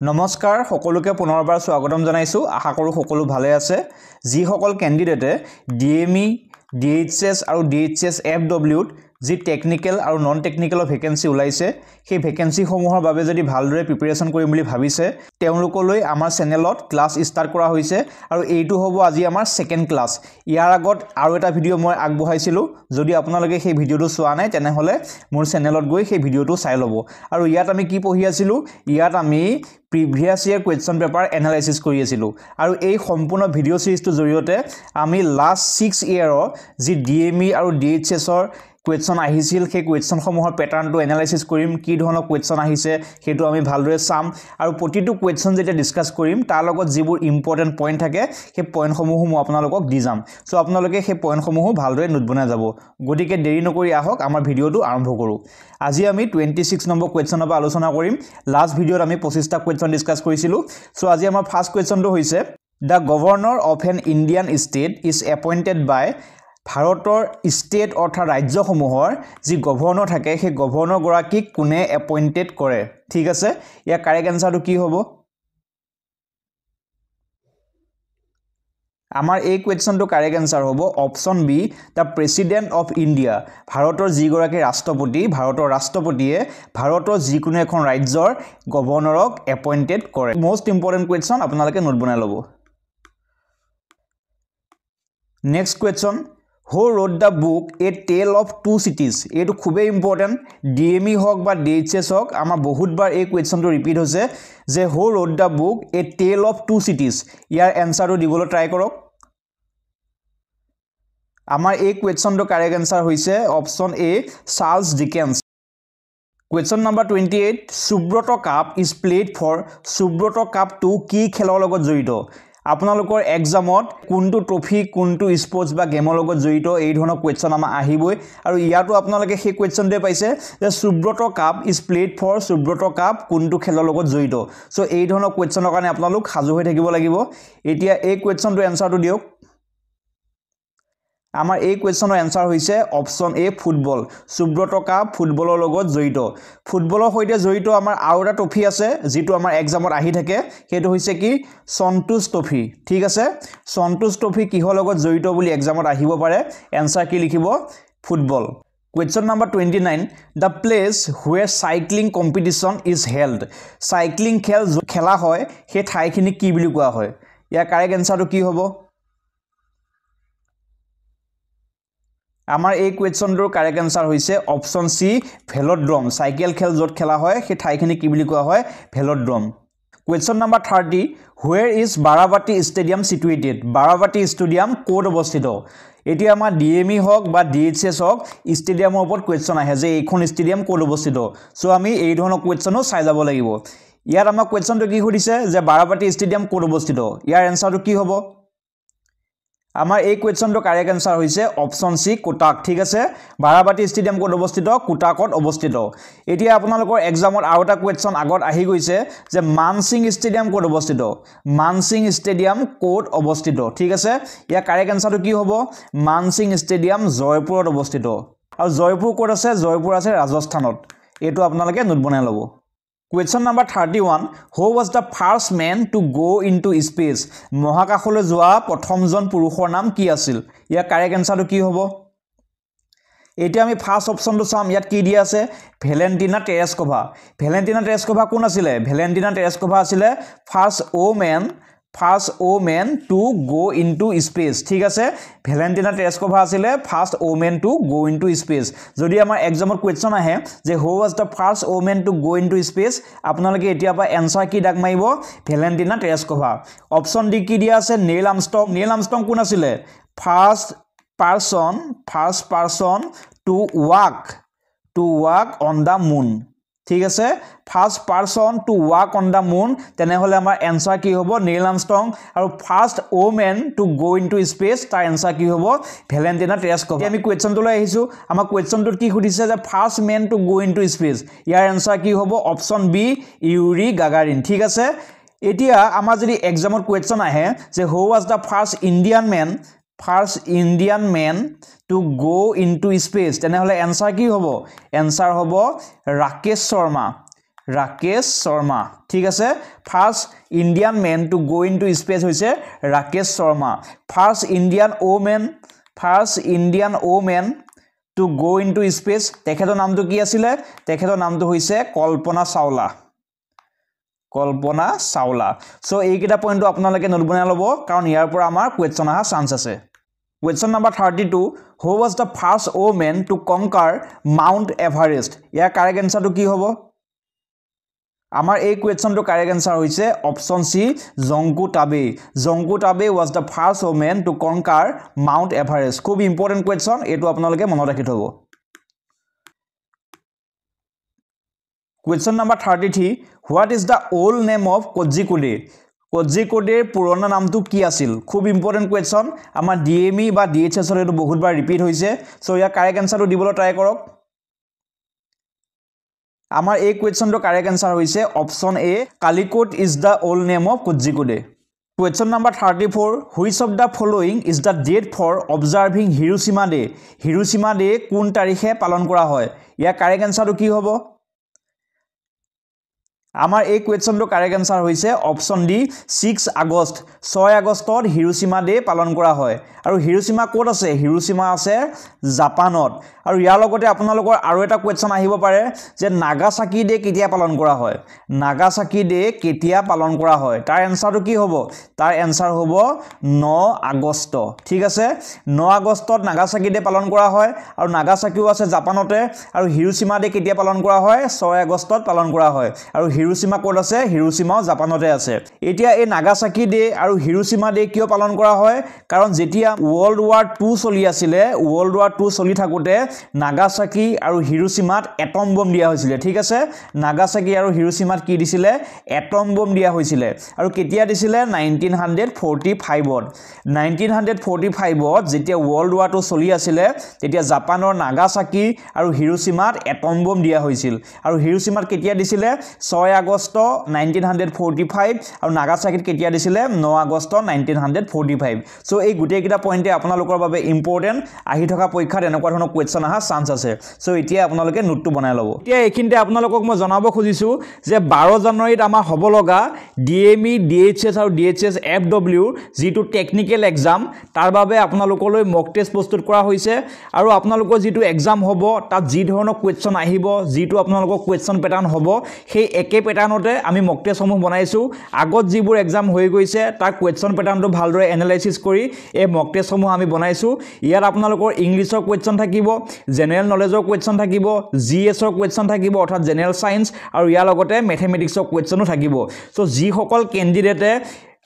নমস্কাৰ সকলোকে পুনৰবাৰ স্বাগতম জনাইছো আশা কৰো সকলো ভালে আছে যি সকল ক্যান্ডিডেটে ডিএমই ডিএইচএস আৰু ডিএইচএস এফডব্লিউ যি টেকনিক্যাল আৰু নন টেকনিক্যাল ভ্যাকেন্সি ওলাইছে সেই ভ্যাকেন্সি সমূহৰ বাবে যদি ভালদৰে প্ৰিপাৰেচন কৰিম বুলি ভাবিছে তেওঁলোকলৈ আমাৰ চেনেলত ক্লাস ষ্টাৰ্ট কৰা হৈছে আৰু এইটো হ'ব আজি আমাৰ সেকেন্ড ক্লাস ইয়াৰ আগত আৰু এটা ভিডিও মই আগবঢ়াইছিলো যদি আপোনালোকে সেই ভিডিওটো চোৱা নাই তেনেহলে মোৰ চেনেলত গৈ সেই ভিডিওটো চাই ল'ব আৰু ইয়াত আমি কি পঢ়ি আছিলো ইয়াত আমি previous year question paper analysis কৰি আছিলো আৰু এই সম্পূৰ্ণ ভিডিও সিৰিজটো জৰিয়তে আমি লাষ্ট 6 ইয়াৰৰ যি ডিএমই আৰু ডিএইচএস ৰ question আহিছিল সেই question সমূহৰ প্যাটাৰ্নটো এনালাইসিস কৰিম কি ধৰণৰ question আহিছে হেতু আমি ভালদৰে চাম আৰু প্ৰতিটো question যেতিয়া ডিসকাস কৰিম তাৰ লগত যিবোৰ ইম্পৰ্টেন্ট পইণ্ট থাকে সেই পইণ্ট সমূহ মই আপোনালোকক দি যাম সো আপোনালোকে সেই পইণ্ট সমূহ ভালদৰে নোট বনাই যাব গতিকে দেৰি নকৰি আহক আমাৰ ভিডিওটো আৰম্ভ কৰো আজি আমি 26 নম্বৰ question পৰা আলোচনা কৰিম লাষ্ট ভিডিওত আমি 25 টা question ডিসকাস কৰিছিলো সো আজি আমাৰ ফাৰ্স্ট questionটো হৈছে The governor of an Indian state is appointed by ভাৰতৰ ষ্টেট অৰ্থাৎ ৰাজ্যসমূহৰ যি গভৰ্ণৰ থাকে সেই গভৰ্ণৰ গৰাকীক কোনে এপইন্টেড কৰে ঠিক আছে ইয়াৰ কাৰেক্ট আনসাৰটো কি হ'ব আমাৰ এই কোৱেশ্চনটো কাৰেক্ট আনসাৰ হ'ব option B the president of India ভাৰতৰ যি গৰাকী ৰাষ্ট্ৰপতি ভাৰতৰ ৰাষ্ট্ৰপতিয়ে ভাৰতৰ যিকোনো এখন ৰাজ্যৰ গভৰ্ণৰক এপইন্টেড কৰে মোস্ট ইম্পৰ্টেন্ট কোৱেশ্চন আপোনালোকে নোট বনাই ল'ব next question Who wrote the book A Tale of Two Cities? এইটো খুবই ইম্পৰ্টেন্ট ডিএমই হক বা ডিএইচএস হক আমাৰ বহুতবাৰ এই কোৱেশ্চনটো ৰিপিট হৈছে যে Who wrote the book A Tale of Two Cities? ইয়াৰ এনসাৰটো দিবলৈ ট্ৰাই কৰক আমাৰ এই কোৱেশ্চনটো কাৰেক্ট আনসাৰ হৈছে option A Charles Dickens Question number 28 Subrata Cup is played for Subrata Cup 2 কি খেলৰ লগত জড়িত আপোনালোকৰ এক্সামত কোনটো ট্ৰফি কোনটো স্পৰ্টছ বা গেমৰ লগত জড়িত এই ধৰণৰ কোৱেশ্চন আমাৰ আহিবই আৰু ইয়াতো আপোনালোকে সেই কোৱেশ্চনটোৱে পাইছে যে Subroto Cup is played for Subroto Cup কোনটো খেলৰ লগত জড়িত সো এই ধৰণৰ কোৱেশ্চনৰ কাৰণে আপোনালোক সাজু হৈ থাকিব লাগিব এতিয়া এই কোৱেশ্চনটো এনসাৰটো দিয়ক আমাৰ এই কোৱেশ্চনৰ এনসাৰ হৈছে অপচন এ ফুটবল সুব্ৰত কাপ ফুটবলৰ লগত জড়িত ফুটবলৰ সৈতে জড়িত আমাৰ আৰু এটা ট্ৰফি আছে যেটো আমাৰ এক্সামত আহি থাকে হেতু হৈছে কি সন্তোষ ট্ৰফি ঠিক আছে সন্তোষ ট্ৰফি কিহৰ লগত জড়িত বুলি এক্সামত আহিব পাৰে এনসাৰ কি লিখিব football Question number 29 The place where cycling competition is held cycling খেলা হয় সেই ঠাইখিনি কি বুলি কোৱা হয় ইয়াৰ কাৰেক্ট এনসাৰটো কি হ'ব আমাৰ এই কোৱেশ্চনটোৰ কাৰেক্ট আনসাৰ হৈছে অপচন সি ভেলোড্ৰম সাইকেল খেল যত খেলা হয় সেই ঠাইখিনি কি বুলি কোৱা হয় velodrome Question number 30 Where is Baravati Stadium situated Baravati Stadium ক'ত অৱস্থিত এতিয়া আমাৰ ডিএমই হক বা ডিএইচএস হক ষ্টেডিয়ামৰ ওপৰত কোৱেশ্চন আহে যে এইখন ষ্টেডিয়াম ক'ত অৱস্থিত সো আমি এই ধৰণৰ কোৱেশ্চনো চাই যাব লাগিব ইয়াত আমাৰ কোৱেশ্চনটো কি সুধিছে যে বাৰাবাটি ষ্টেডিয়াম ক'ত অৱস্থিত ইয়াৰ এনসাৰটো কি হ'ব আমাৰ এই কোৱেশ্চনটো কাৰেক্ট আনসাৰ হৈছে অপচন সি কোটাক ঠিক আছে বাৰাবাটি ষ্টেডিয়াম ক'ত অৱস্থিত কোটাকত অৱস্থিত এতিয়া আপোনালোকৰ এক্সামত আৰু এটা কোৱেশ্চন আগত আহি গৈছে যে মানসিং ষ্টেডিয়াম ক'ত অৱস্থিত মানসিং ষ্টেডিয়াম ক'ত অৱস্থিত ঠিক আছে ইয়াৰ কাৰেক্ট আনসাৰটো কি হ'ব মানসিং ষ্টেডিয়াম জয়পুৰত অৱস্থিত আৰু জয়পুৰ ক'ত আছে জয়পুৰ আছে ৰাজস্থানত এটো আপোনালোকে নোট বনাই ল'ব Question number 31 Who was the first man to go into space মহাকাশলৈ যোৱা প্ৰথমজন পুৰুষৰ নাম কি আছিল ইয়াৰ কাৰেক্ট আনসাৰটো কি হ'ব এতিয়া আমি ফাৰ্স্ট অপচনটো চাম ইয়াত কি দিয়া আছে ভেলেন্টিনা টেৰেস্কোভা কোন আছিল ভেলেন্টিনা টেৰেস্কোভা আছিল first women to go into space ঠিক আছে ভেলেন্টিনা টেৰেস্কোভা আছিল first women to go into space যদি আমাৰ এক্সামত কোৱেশ্চন আহে যে who was the first women to go into space আপোনালোকে এতিয়া পা এনসাৰ কি ডাক মাৰিব ভেলেন্টিনা টেৰেস্কোভা অপচন ডি কি দিয়া আছে নীল আৰ্মষ্ট্ৰং কোন আছিল first person to walk on the moon ঠিক আছে first person to walk on the moon তেনেহলে আমাৰ এনসাৰ কি হ'ব নীল আৰ্মষ্ট্ৰং আৰু first women to go into space তাৰ এনসাৰ কি হ'ব ভেলেন্টিনা টেৰেস্কোভা আমি কোৱেশ্চনটো লৈ আহিছো আমাৰ কোৱেশ্চনটোত কি সুধিছে যে first men to go into space ইয়াৰ এনসাৰ কি হ'ব অপচন বি ইউৰি গাগাৰিন ঠিক আছে এতিয়া আমাৰ যদি এক্সামত কোৱেশ্চন আহে যে who was the first Indian man to go into space তেনেহলে এনসাৰ কি হ'ব এনসাৰ হ'ব ৰাকেশ শৰ্মা ৰাকেশ শৰ্মা ঠিক আছে first Indian man to go into space হৈছে Rakesh Sharma first Indian woman to go into space তেখেতৰ নামটো কি আছিলে তেখেতৰ নামটো হৈছে কল্পনা চাওলা সো এইকেইটা পইণ্টটো আপোনালোকে নোট বনাই ল'ব কাৰণ ইয়াৰ পৰা আমাৰ কোৱেশ্চন অহা চান্স আছে Question number 32 Who was the first woman to conquer Mount Everest? ইয়াৰ কাৰেক্ট আনসাৰটো কি হ'ব আমাৰ এই কোৱেশ্চনটো কাৰেক্ট আনসাৰ হৈছে option C Junko Tabei was the first woman to conquer Mount Everest খুব ইম্পৰ্টেন্ট কোৱেশ্চন এটো আপোনালোকে মনত ৰাখি থব Question number 33 What is the old name of Kozhikode পুৰণা নামটো কি আছিল খুব ইম্পৰ্টেন্ট কোৱেশ্চন আমাৰ ডিএমই বা ডিএইচএছ ৰ এটো বহুতবাৰ ৰিপিট হৈছে সো ইয়াৰ কাৰেক্ট আনসাৰটো দিবলৈ ট্ৰাই কৰক আমাৰ এই কোৱেশ্চনটো কাৰেক্ট আনসাৰ হৈছে option A Calicut is the old name of Kozhikode Question number 34 Which of the following is the date for observing Hiroshima Day কোন তাৰিখে পালন কৰা হয় ইয়াৰ কাৰেক্ট আনসাৰটো কি হ'ব আমাৰ এই কোৱেশ্চনটো কাৰেক্ট আনসাৰ হৈছে অপচন ডি 6 আগষ্টত হিৰোশিমা ডে পালন কৰা হয় আৰু হিৰোশিমা ক'ত আছে হিৰোশিমা আছে জাপানত আৰু ইয়াৰ লগতে আপোনালোকৰ আৰু এটা কোৱেশ্চন আহিব পাৰে যে নাগাসাকি ডে কেতিয়া পালন কৰা হয় তাৰ আনসাৰটো কি হ'ব তাৰ আনসাৰ হ'ব 9 আগষ্ট ঠিক আছে 9 আগষ্টত নাগাসাকি ডে পালন কৰা হয় আৰু নাগাসাকিও আছে জাপানতে আৰু হিৰোশিমা ডে কেতিয়া পালন কৰা হয় 6 আগষ্টত পালন কৰা হয় আৰু হিৰোশিমা ক'ত আছে হিৰোশিমাও জাপানতে আছে এতিয়া এই নাগাসাকি ডে আৰু হিৰোশিমা ডে কিয় পালন কৰা হয় কাৰণ যেতিয়া ওয়াৰ্ল্ড ওয়াৰ 2 চলি থাকোতে নাগাসাকি আৰু হিৰোশিমাত এটম বম দিয়া হৈছিল ঠিক আছে নাগাসাকি আৰু হিৰোশিমাত কি দিছিলে এটম বম দিয়া হৈছিল আৰু কেতিয়া দিছিলে 1945ত যেতিয়া ওয়াৰ্ল্ড ওয়াৰ 2 চলি আছিল তেতিয়া জাপানৰ নাগাসাকি আৰু হিৰোশিমাত এটম বম দিয়া হৈছিল আৰু হিৰোশিমাত কেতিয়া দিছিলে 6 আগষ্ট 1945 আৰু নাগাসাকিত কেতিয়া দিছিলে 9 আগষ্ট 1945 সো এই গুটেই কিটা পইণ্টে আপোনালোকৰ বাবে ইম্পৰ্টেন্ট আহি থকা পৰীক্ষাত এনেকুৱা ধৰণৰ কোৱেশ্চন আহা চান্স আছে সো এতিয়া আপোনালোকে নোটটো বনাই ল'ব এতিয়া এইখিনিতে আপোনালোকক মই জনাব খুজিছো যে 12 জানুৱাৰীত আমাৰ হ'ব লগা ডিএমই ডিএইচএছ আৰু ডিএইচএছ এফডব্লিউ যেটো টেকনিক্যাল এক্সাম তাৰ বাবে আপোনালোকলৈ মক টেষ্ট প্ৰস্তুত কৰা হৈছে আৰু আপোনালোকৰ যেটো এক্সাম হ'ব তাত যি ধৰণৰ কোৱেশ্চন আহিব যেটো আপোনালোকৰ কোৱেশ্চন প্যাটাৰ্ন হ'ব সেই একে প্যাটাৰ্নতে আমি মক টেষ্ট সমূহ বনাইছো আগত যিবোৰ এক্সাম হৈ গৈছে তাৰ কোৱেশ্চন প্যাটাৰ্নটো ভালদৰে এনালাইসিস কৰি এই মক টেষ্ট সমূহ আমি বনাইছো ইয়াত আপোনালোকৰ ইংলিশৰ কোৱেশ্চন থাকিব জেনাৰেল নলেজৰ কোৱেশ্চন থাকিব জিএছৰ কোৱেশ্চন থাকিব অৰ্থাৎ জেনাৰেল সায়েন্স আৰু ইয়াৰ লগতে ম্যাথমেটিক্সৰ কোৱেশ্চনো থাকিব সো যি সকল ক্যান্ডিডেটে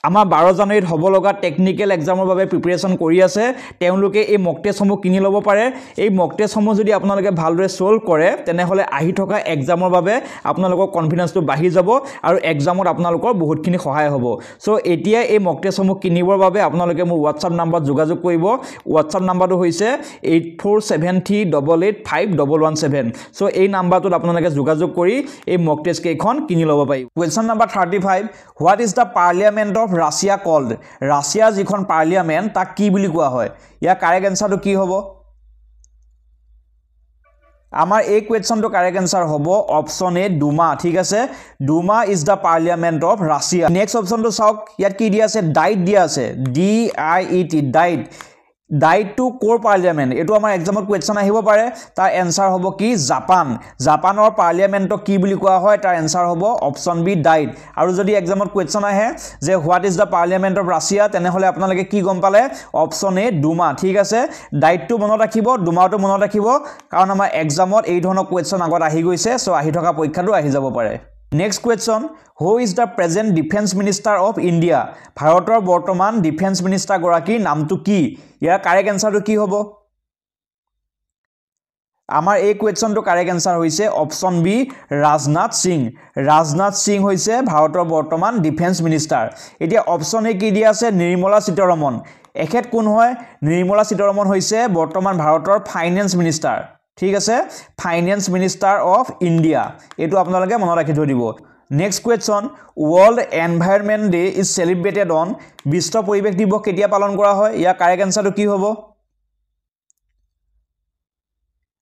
আমাৰ 12 জানুৱাৰীত হ'ব লগা টেকনিক্যাল এক্সামৰ বাবে প্ৰিপাৰেচন কৰি আছে তেওঁলোকে এই মক টেষ্ট সমূহ কিনি ল'ব পাৰে এই মক টেষ্ট সমূহ যদি আপোনালোকে ভালদৰে সলভ কৰে তেনেহলে আহি থকা এক্সামৰ বাবে আপোনালোকৰ কনফিডেন্সটো বাঢ়ি যাব আৰু এক্সামত আপোনালোকৰ বহুতখিনি সহায় হ'ব সো এতিয়া এই মক টেষ্ট সমূহ কিনিবৰ বাবে আপোনালোকে মোৰ WhatsApp নম্বৰত যোগাযোগ কৰিব WhatsApp নম্বৰটো হৈছে 8473885117 সো এই নম্বৰটোত আপোনালোকে যোগাযোগ কৰি এই মক টেষ্ট কেইখন কিনি ল'ব পাৰিব question number 35 what is the parliament of Russia called Russia যিখন পাৰ্লিয়ামেন্ট তাক কি বুলি কোৱা হয় ইয়াৰ কাৰেক্ট আনসাৰটো কি হ'ব আমাৰ এই কোৱেশ্চনটো কাৰেক্ট আনসাৰ হ'ব অপচন এ ডুমা ঠিক আছে Duma is the parliament of Russia next অপচনটো চাওক ইয়াত কি দিয়া আছে ডাইট দিয়া আছে DIET ডাইট টু কোৰ পাৰ্লিয়ামেন্ট এটো আমাৰ এক্সামত কোৱেশ্চন আহিব পাৰে তাৰ আনসাৰ হ'ব কি জাপানৰ পাৰ্লিয়ামেন্টক কি বুলি কোৱা হয় তাৰ আনসাৰ হ'ব অপচন বি ডাইট আৰু যদি এক্সামত কোৱেশ্চন আহে যে what is the parliament of Russia তেনেহলে আপোনালোকে কি গম পালে অপচন এ ডুমা ঠিক আছে ডাইটটো মনত ৰাখিব ডুমাটো মনত ৰাখিব কাৰণ আমাৰ এক্সামত এই ধৰণৰ কোৱেশ্চন আগত আহি গৈছে সো আহি থকা পৰীক্ষাটো আহি যাব পাৰে Next question Who is the present defense minister of India ভাৰতৰ বৰ্তমান ডিফেন্স মিনিষ্টাৰ গৰাকী নামটো কি ইয়াৰ কাৰেক্ট আনসাৰটো কি হ'ব আমাৰ এই কোৱেশ্চনটো কাৰেক্ট আনসাৰ হৈছে অপচন বি ৰাজনাথ সিং হৈছে ভাৰতৰ বৰ্তমান ডিফেন্স মিনিষ্টাৰ এতিয়া অপচন এ কি দিয়া আছে নিৰ্মলা সীতাৰমণ এখেত কোন হয় নিৰ্মলা সীতাৰমণ হৈছে বৰ্তমান ভাৰতৰ ফাইনেন্স মিনিষ্টাৰ ঠিক আছে ফাইনেন্স মিনিষ্টাৰ অফ ইন্ডিয়া এটো আপোনালোকে মনত ৰাখি থৈ দিব next question world environment day is celebrated on বিশ্ব পৰিৱেশ দিৱস কেতিয়া পালন কৰা হয় ইয়াৰ কাৰেক্ট আনসাৰটো কি হ'ব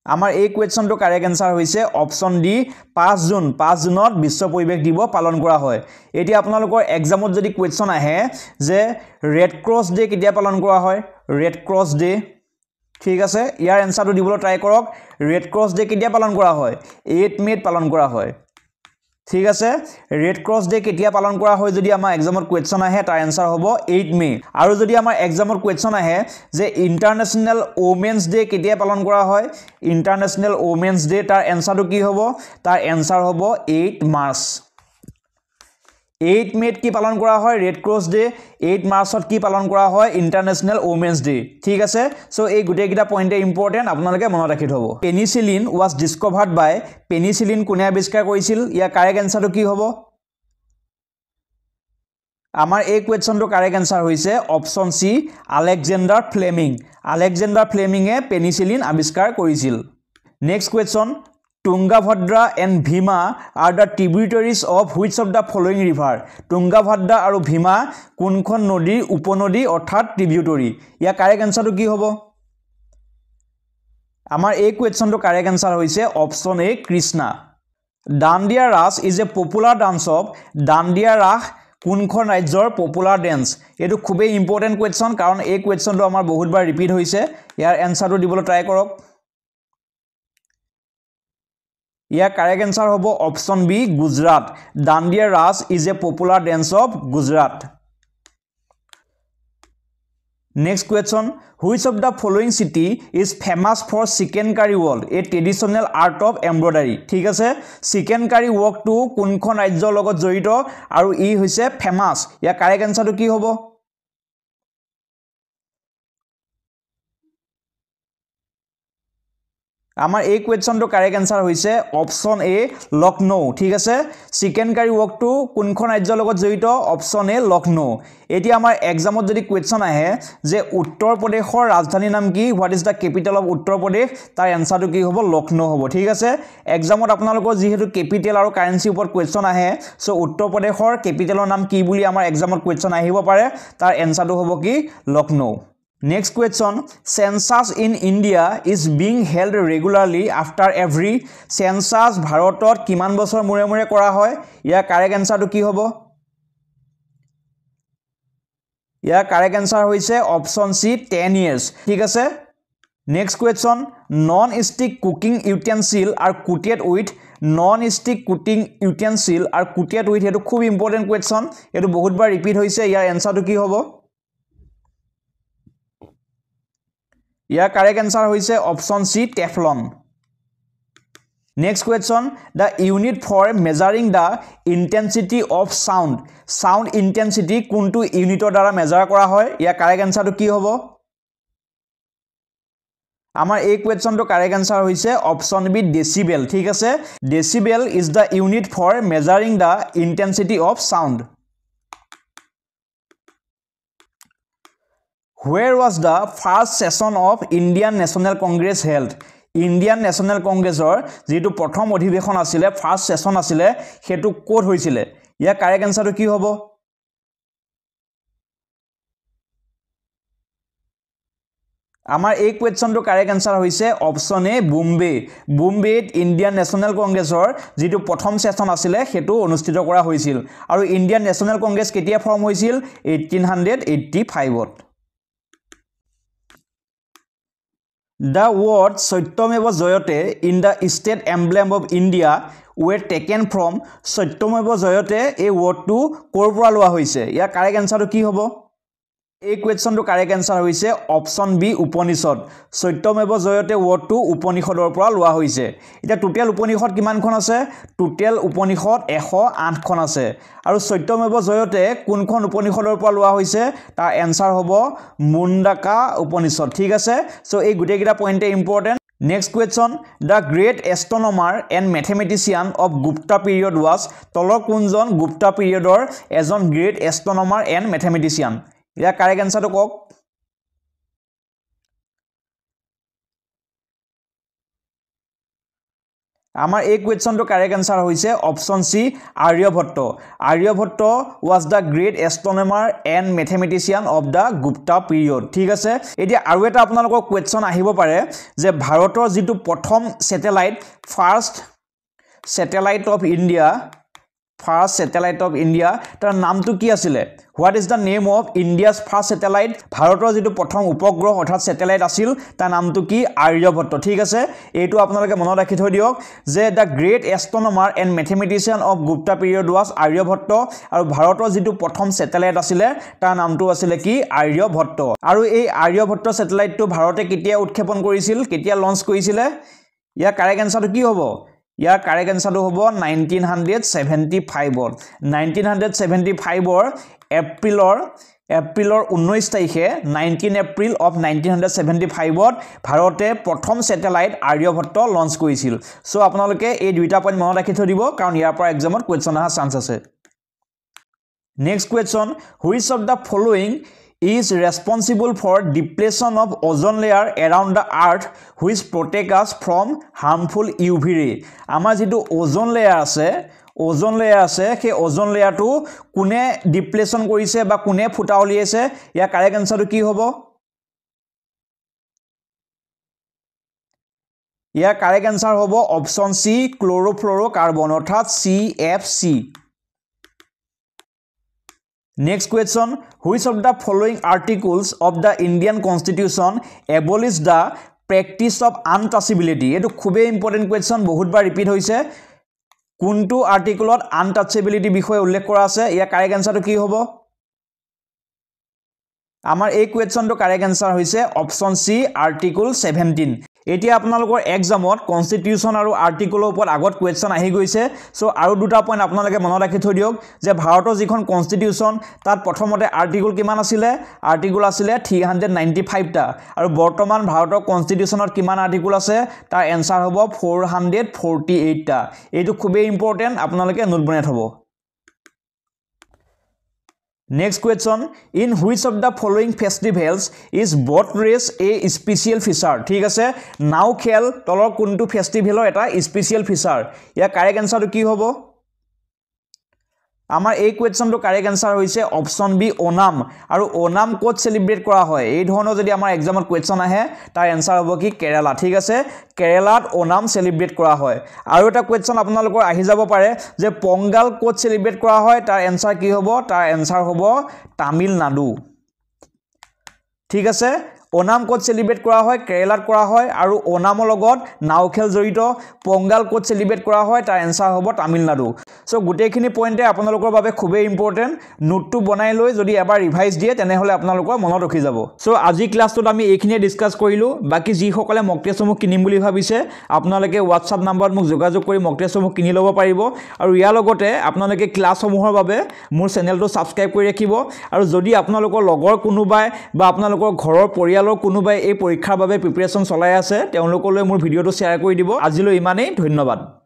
আমাৰ এই কুৱেশ্যনটো কাৰেক্ট এনসাৰ হৈছে অপচন ডি 5 জুনত বিশ্ব পৰিৱেশ দিৱস পালন কৰা হয় এতিয়া আপোনালোকৰ এক্সামত যদি কুৱেশ্যন আহে যে ৰেড ক্ৰছ ডে কেতিয়া পালন কৰা হয় ৰেড ক্ৰছ ডে ঠিক আছে ইয়াৰ এনসাৰটো দিবলৈ ট্ৰাই কৰক ৰেড ক্ৰছ ডে কেতিয়া পালন কৰা হয় 8 মেত পালন কৰা হয় ঠিক আছে ৰেড ক্ৰছ ডে কেতিয়া পালন কৰা হয় যদি আমাৰ এক্সামত কুৱেশ্যন আহে তাৰ এনসাৰ হ'ব 8 মে আৰু যদি আমাৰ এক্সামত কুৱেশ্যন আহে যে ইন্টাৰনেশ্যনেল ওমেন্স ডে কেতিয়া পালন কৰা হয় ইন্টাৰনেশ্যনেল ওমেন্স ডে তাৰ এনসাৰটো কি হ'ব তাৰ এনসাৰ হ'ব 8 মাৰ্চ 8 মেত কি পালন কৰা হয় ৰেড ক্ৰছ ডে 8 মাৰ্চত কি পালন কৰা হয় ইন্টাৰনেশ্যনেল ওমেন্স ডে ঠিক আছে সো এই গুটেকিটা পইণ্টে ইম্পৰ্টেন্ট আপোনালোকে মনত ৰাখি থব পেনিসিলিন ওয়াজ ডিসকভাৰ্ড বাই পেনিসিলিন কোনে আৱিষ্কাৰ কৰিছিল ইয়াৰ কাৰেক্ট এনসাৰটো কি হ'ব আমাৰ এই কুৱেশ্যনটো কাৰেক্ট এনসাৰ হৈছে অপচন সি আলেকজেণ্ডাৰ ফ্লেমিঙে পেনিসিলিন আৱিষ্কাৰ কৰিছিল next question Tungabhadra and Bhima are the tributaries of which of the following river? Tungabhadra আৰু Bhima কোনখন নদীৰ উপনদী অৰ্থাৎ ট্ৰিবিউটৰি ইয়াৰ কাৰেক্ট এনসাৰটো কি হ'ব আমাৰ এই কুৱেশ্যনটো কাৰেক্ট এনসাৰ হৈছে option A Krishna Dandiya Raas is a popular dance of Dandiya Raas কোনখন ৰাজ্যৰ পপুলাৰ ডান্স এটো খুবেই ইম্পৰ্টেন্ট কুৱেশ্যন কাৰণ এই কুৱেশ্যনটো আমাৰ বহুতবাৰ ৰিপিট হৈছে ইয়াৰ এনসাৰটো দিবলৈ ট্ৰাই কৰক ইয়াৰ কাৰেক্ট এনসাৰ হ'ব option B Gujarat dandiya Raas is a popular dance of Gujarat next question which of the following city is famous for chikankari work a traditional art of embroidery ঠিক আছে চিকেন কাৰি ৱৰ্কটো কোনখন ৰাজ্যৰ লগত জড়িত আৰু ই হৈছে ফেমাছ ইয়াৰ কাৰেক্ট এনসাৰটো কি হ'ব আমাৰ এই কুৱেশ্যনটো কাৰেক্ট এনসাৰ হৈছে অপচন এ লখনৌ ঠিক আছে চিকেন কাৰি ৱৰ্কটো কোনখন ৰাজ্যৰ লগত জড়িত অপচন এ লখনৌ এতিয়া আমাৰ এক্সামত যদি কুৱেশ্যন আহে যে উত্তৰ প্ৰদেশৰ ৰাজধানী নাম কি what is da capital of Uttar Pradesh তাৰ এনসাৰটো কি হ'ব লখনৌ হ'ব ঠিক আছে এক্সামত আপোনালোকৰ যিহেতু কেপিটেল আৰু কাৰেন্সি ওপৰত কুৱেশ্যন আহে সো উত্তৰ প্ৰদেশৰ কেপিটেলৰ নাম কি বুলি আমাৰ এক্সামত কুৱেশ্যন আহিব পাৰে তাৰ এনসাৰটো হ'ব কি Lucknow Next question, census in India is being held regularly after every census ভাৰতত কিমান বছৰ মূৰে মূৰে কৰা হয় ইয়াৰ কাৰেক্ট এনসাৰটো কি হ'ব ইয়াৰ কাৰেক্ট এনসাৰ হৈছে অপচন সি 10 years ঠিক আছে next question non stick cooking utensil are coated with non stick cooking utensil are coated with এটো খুব ইম্পৰ্টেন্ট কুৱেশ্যন এটো বহুতবাৰ ৰিপিট হৈছে ইয়াৰ এনসাৰটো কি হ'ব ইয়াৰ কাৰেক্ট এনসাৰ হৈছে option C Teflon next question the unit for measuring the intensity of sound intensity কোনটো ইউনিটৰ দ্বাৰা মেজাৰ কৰা হয় ইয়াৰ কাৰেক্ট এনসাৰটো কি হ'ব আমাৰ এই কুৱেশ্যনটো কাৰেক্ট এনসাৰ হৈছে অপচন বি ডেসিবেল ঠিক আছে decibel is the unit for measuring the intensity of sound Where was the first session of Indian National Congress held? Indian National Congressor যেটো প্ৰথম অধিবেশন আছিল ফাৰ্স্ট সেশন আছিল হেতু কোড হৈছিল ইয়া কাৰেক্ট এনসাৰটো কি হ'ব আমাৰ এই কুৱেশ্যনটো কাৰেক্ট এনসাৰ হৈছে অপচন এ বোম্বেত ইণ্ডিয়ান নেশ্যনেল কংগ্ৰেছৰ যেটো প্ৰথম সেশন আছিল হেতু অনুষ্ঠিত কৰা হৈছিল আৰু ইণ্ডিয়ান নেশ্যনেল কংগ্ৰেছ কেতিয়া ফৰ্ম হৈছিল 1885ত The word Satyameva Jayate in the state emblem of India were taken from Satyameva Jayate a word to korpora loa hoise. Ya correct answer ki hobo? এই কুৱেশ্যনটো কাৰেক্ট এনসাৰ হৈছে option B Upanishad Satyameva Jayate word to উপনিষদৰ পৰা লোৱা হৈছে এটা total Upanishad কিমানখন আছে টোটাল উপনিষদ 108 খন আছে আৰু সত্যমেৱ জয়তে কোনখন উপনিষদৰ পৰা লোৱা হৈছে তাৰ এনসাৰ হ'ব মুণ্ডাকা উপনিষদ ঠিক আছে সো এই গুটেকিটা পইণ্টে important Next question, the great astronomer and mathematician of Gupta period was তলৰ কোনজন Gupta periodৰ এজন great astronomer and mathematician ইয়াৰ কাৰেক্ট এনসাৰটো কক আমাৰ এই কোৱেশ্চনটো কাৰেক্ট আনসাৰ হৈছে option C Aryabhata Aryabhata was the great astronomer and mathematician of the Gupta period ঠিক আছে এতিয়া আৰু এটা আপোনালোকৰ কোৱেশ্চন আহিব পাৰে যে ভাৰতৰ যেটো প্ৰথম satellite first satellite of India তাৰ নামটো কি আছিল What is the name of India's first satellite? ভাৰতৰ যেটো প্ৰথম উপগ্ৰহ অৰ্থাৎ স্যাটেলাইট আছিল তাৰ নামটো কি আৰ্যভট্ট ঠিক আছে এইটো আপোনালোকে মনত ৰাখি থৈ দিয়ক যে the great astronomer and mathematician of Gupta period was Aryabhatta আৰু ভাৰতৰ যেটো প্ৰথম স্যাটেলাইট আছিল তাৰ নামটো আছিল কি আৰ্যভট্ট আৰু এই আৰ্যভট্ট স্যাটেলাইটটো ভাৰতে কেতিয়া উৎক্ষেপণ কৰিছিল কেতিয়া লঞ্চ কৰিছিল ইয়াৰ কাৰেক্ট আনসাৰটো কি হ'ব ইয়াৰ কাৰেক্ট আনসাৰটো হ'ব 1975 1975 এপ্ৰিলৰ 19 তাৰিখে 19 এপ্ৰিল অফ 1975 ভাৰতে প্ৰথম স্যাটেলাইট আৰ্যভট্ট লঞ্চ কৰিছিল সো আপোনালোকে এই দুইটা পইণ্ট মনত ৰাখি থৈ দিব কাৰণ ইয়াৰ পৰা এক্সামত কোৱেশ্চন আহা চান্স আছে next question which of the following is responsible for depletion of ozone layer around the earth which protect us from harmful UV ray আমাৰ যেটো ওজন লেয়াৰ আছে সেই ওজন লেয়াৰটো কোনে ডিপ্লেশন কৰিছে বা কোনে ফুটা উলিয়াইছে ইয়াৰ কাৰেক্ট আনসাৰটো কি হ'ব ইয়াৰ কাৰেক্ট আনসাৰ হ'ব অপচন সি ক্লোৰোফ্লোৰোকাৰ্বন অৰ্থাৎ CFC Next question, which of the following articles of the Indian Constitution abolish the practice of untouchability? এটো খুবই ইম্পর্টেন্ট কোয়েশ্চন বহুতবাৰ ৰিপিট হৈছে কোনটো আৰ্টিকলত আনটাচেবিলিটি বিষয় উল্লেখ কৰা আছে ইয়াৰ কাৰেক্ট আনসাৰটো কি হ'ব আমাৰ এই কোয়েশ্চনটো কাৰেক্ট আনসাৰ হৈছে অপচন সি আৰ্টিকল 17 এতিয়া আপোনালোকৰ এক্সামত কনস্টিটিউশন আৰু আৰ্টিকলৰ ওপৰত আগত কোয়েশ্চন আহি গৈছে সো আৰু দুটা পইণ্ট আপোনালোকে মনত ৰাখি থৈ দিয়ক যে ভাৰতৰ যিখন কনস্টিটিউশন তাত প্ৰথমতে আৰ্টিকল কিমান আছিল আৰ্টিকল আছিল 395 টা আৰু বৰ্তমান ভাৰতৰ কনস্টিটিউশনত কিমান আৰ্টিকল আছে তাৰ এনসাৰ হ'ব 448 টা এইটো খুবই ইম্পৰ্টেন্ট আপোনালোকে নোট বনাই থব Next question, in which of the following festivals is boat race a special feature? ঠিক আছে নাও খেল তলৰ কোনটো ফেষ্টিভেলৰ এটা স্পেশাল ফিচাৰ ইয়াৰ কাৰেক্ট আনসাৰটো কি হ'ব আমাৰ এই কোৱেশ্চনটো কাৰেক্ট আনসাৰ হৈছে অপচন বি ওনাম আৰু ওনাম কোড সেলিব্ৰেট কৰা হয় এই ধৰণৰ যদি আমাৰ এক্সামত কোৱেশ্চন আহে তাৰ এনসাৰ হ'ব কি কেৰালা ঠিক আছে কেৰালাত ওনাম সেলিব্ৰেট কৰা হয় আৰু এটা কোৱেশ্চন আপোনালোকৰ আহি যাব পাৰে যে পংগাল কোড সেলিব্ৰেট কৰা হয় তাৰ এনসাৰ কি হ'ব তাৰ এনসাৰ হ'ব তামিলনাডু ঠিক আছে ওনাম কোড সেলিব্ৰেট কৰা হয় কেৰালাত কৰা হয় আৰু ওনামৰ লগত নাও খেল জড়িত পংগাল কোড সেলিব্ৰেট কৰা হয় তাৰ এনসাৰ হ'ব তামিলনাডু সো গুটেখিনি পইণ্টে আপোনালোকৰ বাবে খুবেই ইম্পৰ্টেন্ট নোটটো বনাই লৈ যদি এবাৰ ৰিভাইজ দিয়ে তেনেহলে আপোনালোকৰ মনত ৰখি যাব সো আজি ক্লাছটোত আমি এইখিনিয়ে ডিসকাস কৰিলো বাকি যি সকলে মক টেষ্টসমূহ কিনিম বুলি ভাবিছে আপোনালোকে WhatsApp নম্বৰত মোক যোগাযোগ কৰি মক টেষ্টসমূহ কিনি ল'ব পাৰিব আৰু ইয়াৰ লগতে আপোনালোকে ক্লাছসমূহৰ বাবে মোৰ চেনেলটো সাবস্ক্ৰাইব কৰি ৰাখিব আৰু যদি আপোনালোকৰ লগৰ কোনোবাই বা আপোনালোকৰ ঘৰৰ পৰিয়ালৰ কোনোবাই এই পৰীক্ষাৰ বাবে প্ৰিপাৰেচন চলাই আছে তেওঁলোকলৈ মোৰ ভিডিওটো শ্বেয়াৰ কৰি দিব আজিলৈ ইমানেই ধন্যবাদ